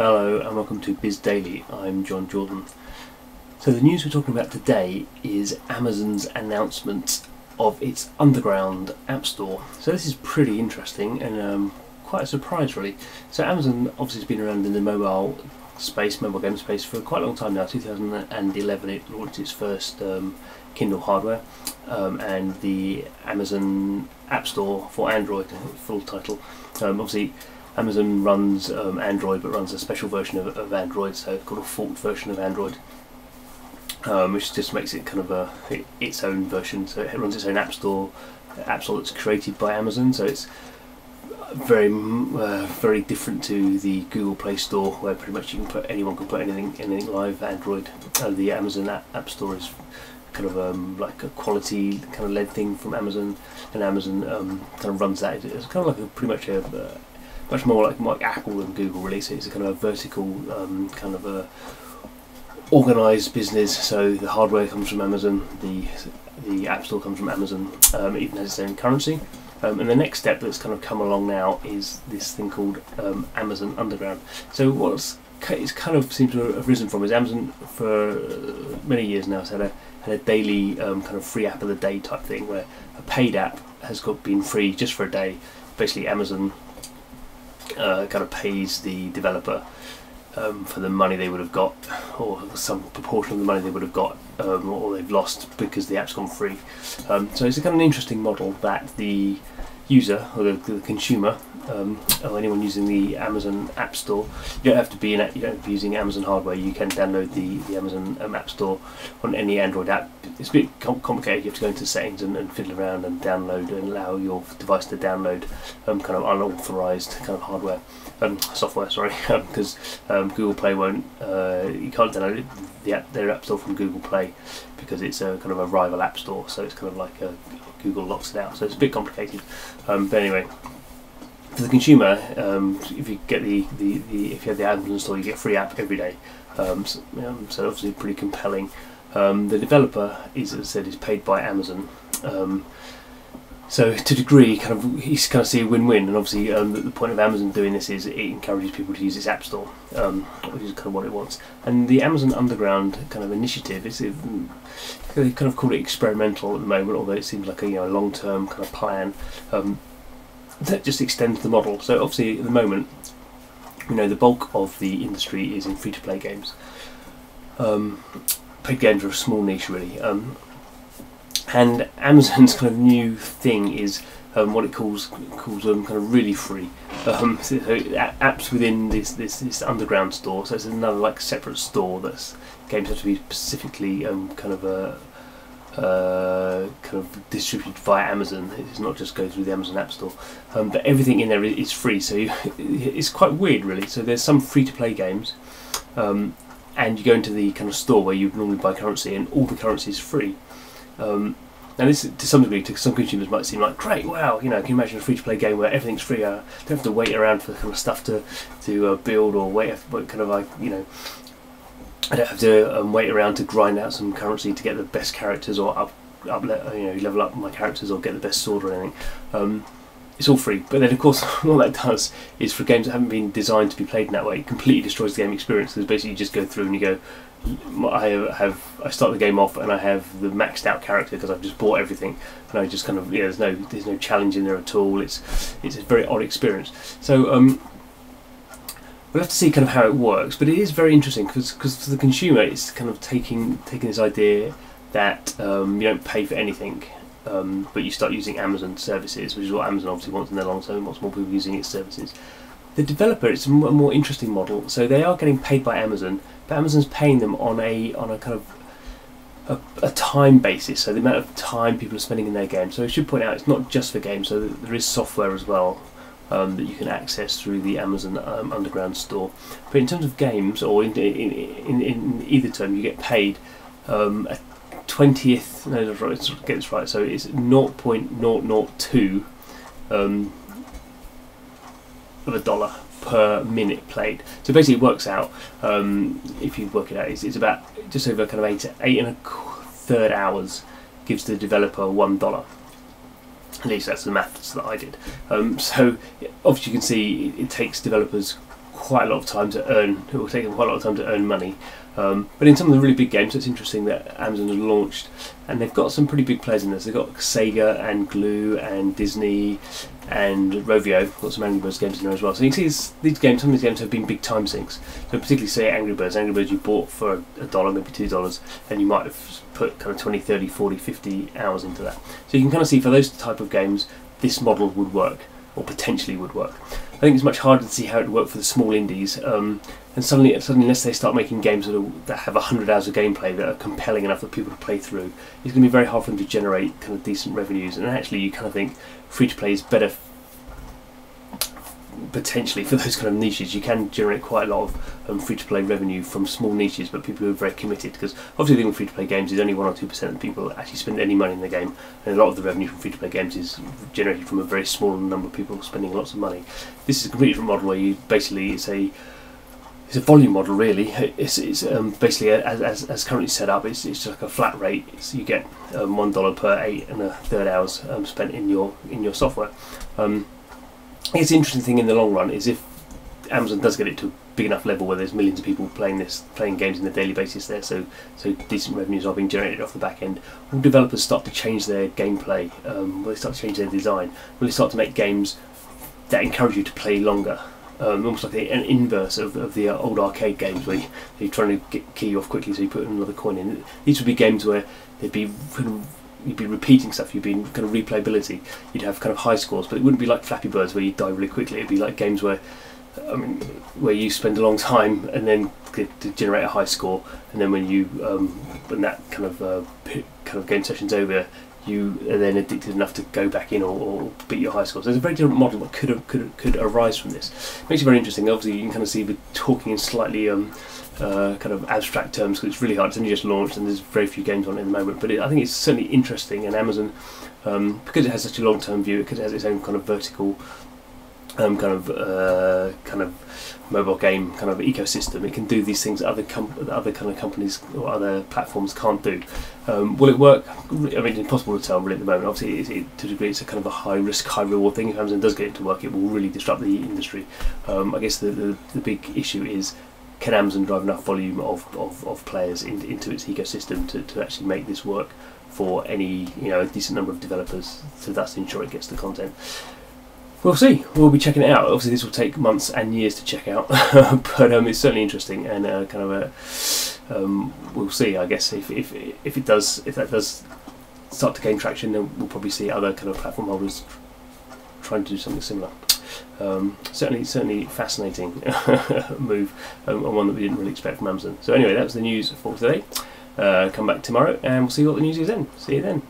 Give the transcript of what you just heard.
Hello and welcome to Biz Daily. I'm John Jordan. So the news we're talking about today is Amazon's announcement of its underground app store. So this is pretty interesting and quite a surprise really. So Amazon obviously has been around in the mobile game space for quite a long time now. 2011 it launched its first Kindle hardware and the Amazon App Store for Android, full title. Obviously Amazon runs Android, but runs a special version of Android, so it's called a forked version of Android, which just makes it kind of its own version. So it runs its own app store that's created by Amazon. So it's very different to the Google Play Store, where pretty much anyone can put anything live. Android, the Amazon app Store is kind of like a quality kind of led thing from Amazon, and Amazon kind of runs that. It's kind of like pretty much much more like Apple than Google really. So it's a kind of a vertical kind of a organised business. So the hardware comes from Amazon, the App Store comes from Amazon, it even has its own currency. And the next step that's kind of come along now is this thing called Amazon Underground. So it's kind of seems to have risen from is Amazon for many years now has had a daily kind of free app of the day type thing, where a paid app has been free just for a day. Basically Amazon kind of pays the developer for the money they would have got, or some proportion of the money they would have got, or they've lost because the app's gone free. So it's a kind of an interesting model that the user or the consumer, or anyone using the Amazon App Store, you don't have to be using Amazon hardware. You can download the Amazon App Store on any Android app. It's a bit complicated. You have to go into settings and fiddle around and download and allow your device to download kind of unauthorized kind of hardware, software. Sorry, because Google Play won't. You can't download their app store from Google Play because it's a kind of a rival app store. So it's kind of like Google locks it out. So it's a bit complicated. But anyway, for the consumer, if you get if you have the Amazon store, you get a free app every day. So obviously pretty compelling. The developer is, as I said, is paid by Amazon. So to a degree, you kind of see a win-win, and obviously the point of Amazon doing this is it encourages people to use its app store, which is kind of what it wants. And the Amazon Underground kind of initiative is they kind of call it experimental at the moment, although it seems like a long-term kind of plan that just extends the model. So obviously at the moment, the bulk of the industry is in free-to-play games. Paid games are a small niche really. And Amazon's kind of new thing is what it calls kind of really free. So apps within this underground store. So it's another like separate store that's games have to be specifically kind of distributed via Amazon. It's not just go through the Amazon App Store. But everything in there is free. So it's quite weird really. So there's some free-to-play games, and you go into the kind of store where you normally buy currency, and all the currency is free. And this, to some degree, to some consumers might seem like great. Wow, can you imagine a free-to-play game where everything's free? I don't have to wait around for kind of stuff to build, or wait kind of like I don't have to wait around to grind out some currency to get the best characters, or level up my characters, or get the best sword or anything. It's all free, but then of course all that does is, for games that haven't been designed to be played in that way, it completely destroys the game experience. Because basically you just go through and you go, I start the game off and I have the maxed out character because I've just bought everything, and I just kind of there's no challenge in there at all. It's a very odd experience. So we'll have to see kind of how it works, but it is very interesting because for the consumer it's kind of taking this idea that you don't pay for anything. But you start using Amazon services, which is what Amazon obviously wants in their long term, wants more people using its services. The developer, it's a more interesting model. So they are getting paid by Amazon, but Amazon's paying them on a kind of a time basis, so the amount of time people are spending in their game. So I should point out it's not just for games, so there is software as well that you can access through the Amazon Underground store. But in terms of games, or in either term, you get paid a 20th, no, let's get this right, so it's 0.002 of a dollar per minute played. So basically it works out, if you work it out, it's about just over kind of 8.25 hours gives the developer $1. At least that's the maths that I did. So obviously you can see it takes developers quite a lot of time to earn. It will take them quite a lot of time to earn money. But in some of the really big games, it's interesting that Amazon has launched, and they've got some pretty big players in this. They've got Sega and Glue and Disney and Rovio. Got some Angry Birds games in there as well. So you can see these games. Some of these games have been big time sinks. So particularly say Angry Birds. Angry Birds you bought for $1, maybe $2, and you might have put kind of 20, 30, 40, 50 hours into that. So you can kind of see for those type of games, this model would work, or potentially would work. I think it's much harder to see how it would work for the small indies. And suddenly, unless they start making games that have 100 hours of gameplay that are compelling enough for people to play through, it's going to be very hard for them to generate kind of decent revenues. And actually, you kind of think free-to-play is better potentially for those kind of niches. You can generate quite a lot of free-to-play revenue from small niches, but people who are very committed. Because obviously, the thing with free-to-play games is only 1 or 2% of people actually spend any money in the game, and a lot of the revenue from free-to-play games is generated from a very small number of people spending lots of money. This is a completely different model where you basically it's a volume model, really. It's basically as currently set up. It's just like a flat rate. You get $1 per 8 1/3 hours spent in your software. It's the interesting thing in the long run is if Amazon does get it to a big enough level where there's millions of people playing games on a daily basis there, so decent revenues are being generated off the back end. When developers start to change their gameplay, when they start to change their design, when they start to make games that encourage you to play longer. Almost like an inverse of the old arcade games where you're trying to key you off quickly so you put another coin in. These would be games where you'd be repeating stuff, you'd be kind of replayability, you'd have kind of high scores, but it wouldn't be like Flappy Birds where you die really quickly. It'd be like games where where you spend a long time and then get to generate a high score, and then when that kind of game session's over, you are then addicted enough to go back in or beat your high scores. There's a very different model that could arise from this. It makes it very interesting. Obviously, you can kind of see we're talking in slightly kind of abstract terms because it's really hard. It's only just launched and there's very few games on it at the moment. But I think it's certainly interesting, and Amazon, because it has such a long-term view, because it has its own kind of vertical kind of mobile game kind of ecosystem, it can do these things that other kind of companies or other platforms can't do. Will it work? I mean, it's impossible to tell really at the moment. Obviously, to a degree, it's a kind of a high risk, high reward thing. If Amazon does get it to work, it will really disrupt the industry. I guess the big issue is, can Amazon drive enough volume of players into its ecosystem to actually make this work for any a decent number of developers, so that's to ensure it gets the content. We'll see. We'll be checking it out. Obviously, this will take months and years to check out, but it's certainly interesting, and we'll see. I guess if that does start to gain traction, then we'll probably see other kind of platform holders trying to do something similar. Certainly fascinating move, and one that we didn't really expect from Amazon. So anyway, that was the news for today. Come back tomorrow, and we'll see what the news is then. See you then.